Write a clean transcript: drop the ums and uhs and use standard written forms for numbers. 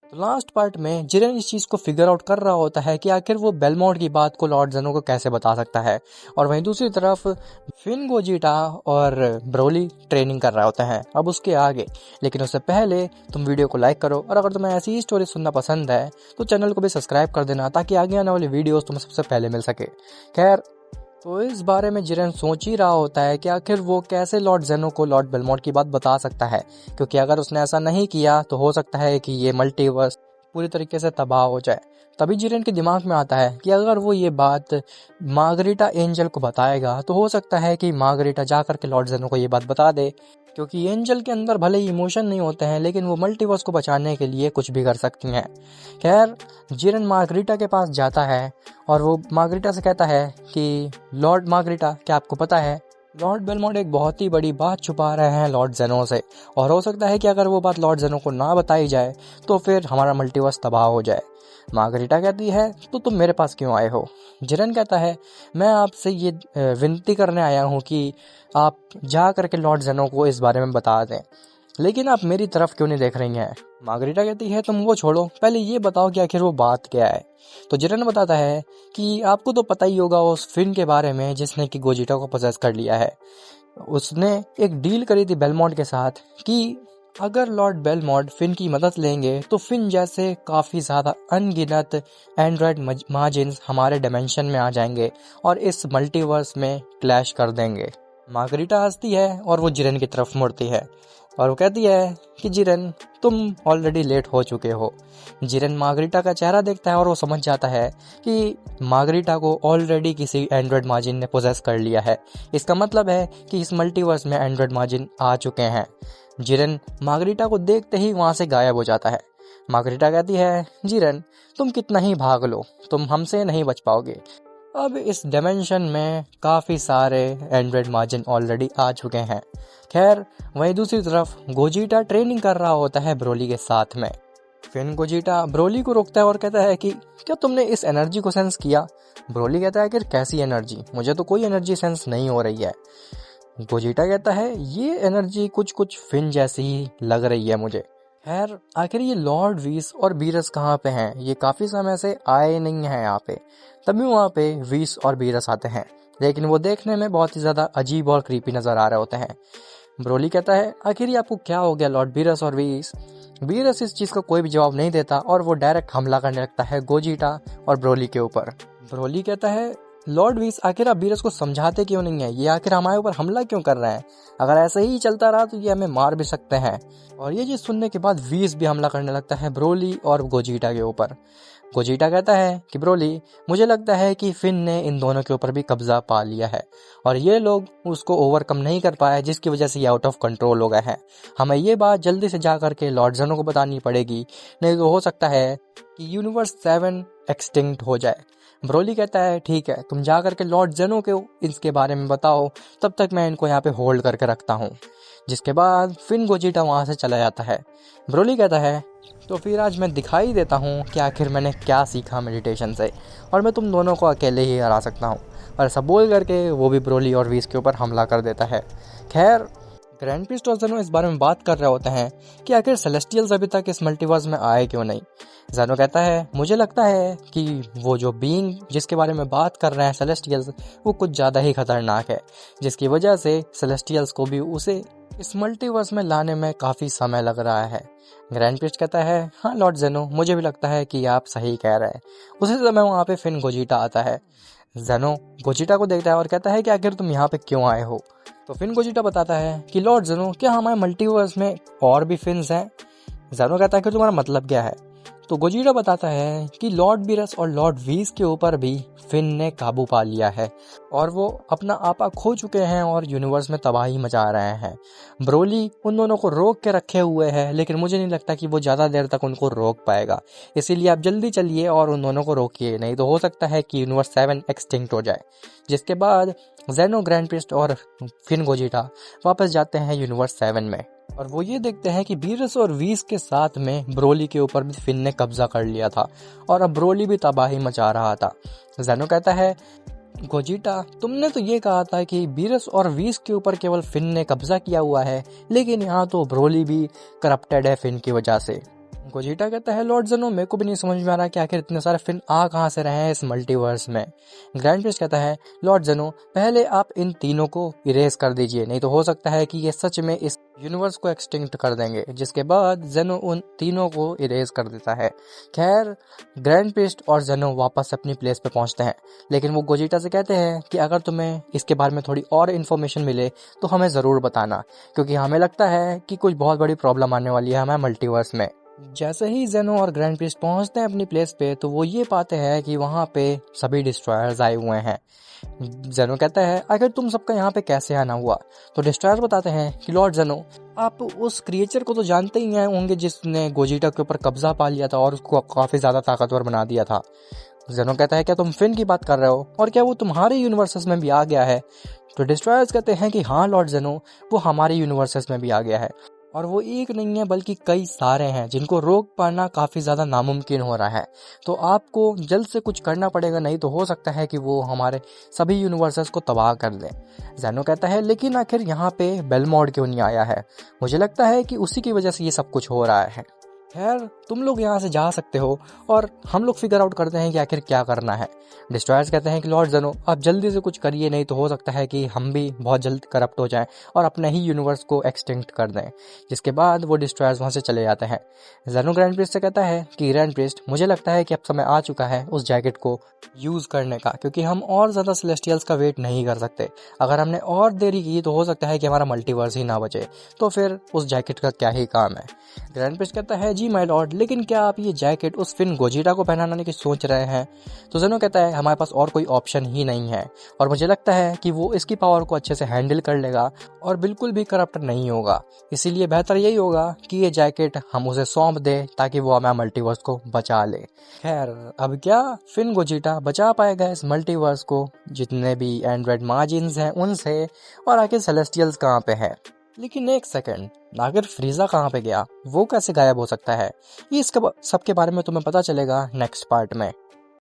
तो last part में Jiren इस चीज को फिगर आउट कर रहा होता है कि आखिर वो बेलमोंट की बात को लॉर्ड जेनो को कैसे बता सकता है। और वहीं दूसरी तरफ फिन गोजिटा और ब्रोली ट्रेनिंग कर रहा होता है अब उसके आगे। लेकिन उससे पहले तुम वीडियो को लाइक करो, और अगर तुम्हें ऐसी ही स्टोरी सुनना पसंद है तो चैनल को भी सब्सक्राइब कर देना, ताकि आगे आने वाली वीडियोस तुम्हें सबसे पहले मिल सके। खैर, तो इस बारे में जिरेन सोच ही रहा होता है कि आखिर वो कैसे लॉर्ड जेनो को लॉर्ड बेलमोंट की बात बता सकता है, क्योंकि अगर उसने ऐसा नहीं किया तो हो सकता है कि ये मल्टीवर्स पूरी तरीके से तबाह हो जाए। तभी जिरेन के दिमाग में आता है कि अगर वो ये बात मार्गरीटा एंजल को बताएगा तो हो सकता है कि मार्गरीटा जाकर के लॉर्ड जेनो को ये बात बता दे, क्योंकि एंजल के अंदर भले ही इमोशन नहीं होते हैं लेकिन वो मल्टीवर्स को बचाने के लिए कुछ भी कर सकती हैं। खैर, जिरेन मार्गरीटा के पास जाता है और वो मार्गरीटा से कहता है कि लॉर्ड मार्गरीटा, क्या आपको पता है लॉर्ड बेलमोंट एक बहुत ही बड़ी बात छुपा रहे हैं लॉर्ड जेनो से, और हो सकता है कि अगर वो बात लॉर्ड जेनो को ना बताई जाए तो फिर हमारा मल्टीवर्स तबाह हो जाए। मार्गरीटा कहती है तो तुम मेरे पास क्यों आए हो? जिरेन कहता है मैं आपसे ये विनती करने आया हूँ कि आप जा करके लॉर्ड जेनो को इस बारे में बता दें, लेकिन आप मेरी तरफ क्यों नहीं देख रही हैं? मार्गरीटा कहती है तुम वो छोड़ो, पहले ये बताओ कि आखिर वो बात क्या है। तो जिरेन बताता है कि आपको तो पता ही होगा उस फिन के बारे में जिसने कि गोजिटा को पोजेस कर लिया है। उसने एक डील करी थी बेलमोंट के साथ कि अगर लॉर्ड बेलमोंट फिन की मदद लेंगे तो फिन जैसे काफ़ी ज़्यादा अनगिनत एंड्रॉयड मार्जिन्स हमारे डायमेंशन में आ जाएंगे और इस मल्टीवर्स में क्लैश कर देंगे। मार्गरीटा हंसती है और वो जिरेन की तरफ मुड़ती है और वो कहती है कि जिरेन, तुम ऑलरेडी लेट हो चुके हो। जिरेन मार्गरीटा का चेहरा देखता है और वो समझ जाता है कि मार्गरीटा को ऑलरेडी किसी एंड्रॉयड मार्जिन ने पोजेस कर लिया है। इसका मतलब है कि इस मल्टीवर्स में एंड्रॉयड मार्जिन आ चुके हैं। जिरेन मार्गरीटा को देखते ही वहां से गायब हो जाता है। मार्गरीटा कहती है जिरेन, तुम कितना ही भाग लो, तुम हमसे नहीं बच पाओगे। अब इस डायमेंशन में काफ़ी सारे एंड्रॉयड मार्जिन ऑलरेडी आ चुके हैं। खैर, वहीं दूसरी तरफ गोजिटा ट्रेनिंग कर रहा होता है ब्रोली के साथ में। फिर गोजिटा ब्रोली को रोकता है और कहता है कि क्या तुमने इस एनर्जी को सेंस किया? ब्रोली कहता है कि कैसी एनर्जी, मुझे तो कोई एनर्जी सेंस नहीं हो रही है। गोजिटा कहता है ये एनर्जी कुछ कुछ फिन जैसी ही लग रही है मुझे। खैर, आखिर ये लॉर्ड वीस और बीरस कहाँ पे हैं? ये काफ़ी समय से आए नहीं हैं यहाँ पे। तभी वहाँ पे वीस और बीरस आते हैं, लेकिन वो देखने में बहुत ही ज़्यादा अजीब और क्रीपी नज़र आ रहे होते हैं। ब्रोली कहता है आखिर ये आपको क्या हो गया लॉर्ड बीरस और वीस? बीरस इस चीज़ का कोई भी जवाब नहीं देता और वो डायरेक्ट हमला करने लगता है गोजिटा और ब्रोली के ऊपर। ब्रोली कहता है लॉर्ड वीस, आखिर आप बीरस को समझाते क्यों नहीं है? ये आखिर हमारे ऊपर हमला क्यों कर रहे हैं? अगर ऐसे ही चलता रहा तो ये हमें मार भी सकते हैं। और ये चीज़ सुनने के बाद वीस भी हमला करने लगता है ब्रोली और गोजिटा के ऊपर। गोजिटा कहता है कि ब्रोली, मुझे लगता है कि फिन ने इन दोनों के ऊपर भी कब्जा पा लिया है और ये लोग उसको ओवरकम नहीं कर पाए, जिसकी वजह से ये आउट ऑफ कंट्रोल हो गए हैं। हमें ये बात जल्दी से जा करके लॉर्ड जेनो को बतानी पड़ेगी, नहीं तो हो सकता है कि यूनिवर्स 7 एक्सटिंक्ट हो जाए। ब्रोली कहता है ठीक है, तुम जा करके लॉर्ड जेनो को इसके बारे में बताओ, तब तक मैं इनको यहाँ पे होल्ड करके रखता हूँ। जिसके बाद फिन गोजिटा वहाँ से चला जाता है। ब्रोली कहता है तो फिर आज मैं दिखाई देता हूँ कि आखिर मैंने क्या सीखा मेडिटेशन से, और मैं तुम दोनों को अकेले ही हरा सकता हूँ। और ऐसा बोल करके वो भी ब्रोली और वीस के ऊपर हमला कर देता है। खैर, ग्रैंड प्रिस्ट और जेनो इस बारे में बात कर रहे होते हैं कि आखिर सेलेस्टियल्स अभी तक इस मल्टीवर्स में आए क्यों नहीं। जेनो कहता है मुझे लगता है कि वो जो बीइंग जिसके बारे में बात कर रहे हैं सेलेस्टियल्स, वो कुछ ज़्यादा ही खतरनाक है, जिसकी वजह से सेलेस्टियल्स को भी उसे इस मल्टीवर्स में लाने में काफ़ी समय लग रहा है। ग्रैंड प्रिस्ट कहता है हाँ लॉर्ड जेनो, मुझे भी लगता है कि आप सही कह रहे हैं। उसी समय वहाँ पे फिन गोजिटा आता है। जेनो गोजिटा को देखता है और कहता है कि आखिर तुम यहाँ पे क्यों आए हो? तो फिन गोजिटा बताता है कि लॉर्ड जेनो, क्या हमारे मल्टीवर्स में और भी फिन्स हैं? जेनो कहता है कि तुम्हारा मतलब क्या है? तो गोजिटा बताता है कि लॉर्ड बीरस और लॉर्ड वीस के ऊपर भी फिन ने काबू पा लिया है और वो अपना आपा खो चुके हैं और यूनिवर्स में तबाही मचा रहे हैं। ब्रोली उन दोनों को रोक के रखे हुए है, लेकिन मुझे नहीं लगता कि वो ज़्यादा देर तक उनको रोक पाएगा। इसीलिए आप जल्दी चलिए और उन दोनों को रोकिए, नहीं तो हो सकता है कि यूनिवर्स 7 एक्सटिंक्ट हो जाए। जिसके बाद जेनो, ग्रैंड प्रिस्ट और फिन गोजिटा वापस जाते हैं यूनिवर्स 7 में और वो ये देखते हैं कि बीरस और वीस के साथ में ब्रोली के ऊपर भी फिन ने कब्जा कर लिया था और अब ब्रोली भी तबाही मचा रहा था। जेनो कहता है गोजिटा, तुमने तो ये कहा था कि बीरस और वीस के ऊपर केवल फिन ने कब्जा किया हुआ है, लेकिन यहाँ तो ब्रोली भी करप्टेड है फिन की वजह से। गोजिटा कहता है लॉर्ड ज़ेनो मेरे को भी नहीं समझ में आ रहा कि आखिर इतने सारे फिन आ कहाँ से रहे हैं इस मल्टीवर्स में। ग्रैंड प्रिस्ट कहता है लॉर्ड ज़ेनो पहले आप इन तीनों को इरेज कर दीजिए, नहीं तो हो सकता है कि ये सच में इस यूनिवर्स को एक्सटिंक्ट कर देंगे। जिसके बाद ज़ेनो उन तीनों को इरेज कर देता है। खैर ग्रैंड प्रिस्ट और ज़ेनो वापस अपनी प्लेस पे पहुंचते हैं, लेकिन वो गोजिटा से कहते हैं कि अगर तुम्हें इसके बारे में थोड़ी और इन्फॉर्मेशन मिले तो हमें ज़रूर बताना, क्योंकि हमें लगता है कि कुछ बहुत बड़ी प्रॉब्लम आने वाली है हमें मल्टीवर्स में। जैसे ही ज़ेनो और ग्रैंड प्रिस्ट पहुंचते हैं अपनी प्लेस पे तो वो ये पाते हैं कि वहाँ पे सभी डिस्ट्रॉयर्स आए हुए हैं। ज़ेनो कहता है आखिर तुम सबका यहाँ पे कैसे आना हुआ। तो डिस्ट्रॉयर्स बताते हैं कि लॉर्ड ज़ेनो आप उस क्रिएचर को तो जानते ही हैं होंगे जिसने गोजिटा के ऊपर कब्जा पा लिया था और उसको काफ़ी ज़्यादा ताकतवर बना दिया था। ज़ेनो कहता है क्या तुम फिन की बात कर रहे हो, और क्या वो तुम्हारे यूनिवर्सेस में भी आ गया है। तो डिस्ट्रॉयर्स कहते हैं कि हाँ लॉर्ड ज़ेनो वो हमारे यूनिवर्सेस में भी आ गया है, और वो एक नहीं है बल्कि कई सारे हैं जिनको रोक पाना काफ़ी ज़्यादा नामुमकिन हो रहा है। तो आपको जल्द से कुछ करना पड़ेगा, नहीं तो हो सकता है कि वो हमारे सभी यूनिवर्सेस को तबाह कर दें। ज़ेनो कहता है लेकिन आखिर यहाँ पे बेलमॉड क्यों नहीं आया है, मुझे लगता है कि उसी की वजह से ये सब कुछ हो रहा है। खैर तुम लोग यहाँ से जा सकते हो और हम लोग फिगर आउट करते हैं कि आखिर क्या करना है। डिस्ट्रॉयर्स कहते हैं कि लॉर्ड ज़ेनो आप जल्दी से कुछ करिए, नहीं तो हो सकता है कि हम भी बहुत जल्द करप्ट हो जाएं और अपने ही यूनिवर्स को एक्सटिंक्ट कर दें। जिसके बाद वो डिस्ट्रॉयर्स वहाँ से चले जाते हैं। ज़ेनो ग्रैंड प्रिस्ट से कहता है कि ग्रैंड प्रिस्ट मुझे लगता है कि अब समय आ चुका है उस जैकेट को यूज़ करने का, क्योंकि हम और ज़्यादा सेलेस्टियल्स का वेट नहीं कर सकते। अगर हमने और देरी की तो हो सकता है कि हमारा मल्टीवर्स ही ना बचे, तो फिर उस जैकेट का क्या ही काम है। ग्रैंड प्रिस्ट कहता है जी माय लॉर्ड, लेकिन क्या आप ये जैकेट उस फिन गोजिटा को पहनाने की सोच रहे हैं। तो ज़ेनो कहता है हमारे पास और कोई ऑप्शन ही नहीं है, और मुझे लगता है कि वो इसकी पावर को अच्छे से हैंडल कर लेगा और बिल्कुल भी करप्ट नहीं होगा। इसीलिए बेहतर यही होगा कि ये जैकेट हम उसे सौंप दें ताकि वो हमारे मल्टीवर्स को बचा ले। खैर अब क्या फिन गोजिटा बचा पाएगा इस मल्टीवर्स को जितने भी एंड्रॉइड मार्जिन्स हैं उनसे, और आखिर सेलेस्टियल्स कहाँ पे है। लेकिन एक सेकंड, आखिर फ्रीजा कहाँ पे गया, वो कैसे गायब हो सकता है, ये इसके सबके बारे में तुम्हें पता चलेगा नेक्स्ट पार्ट में।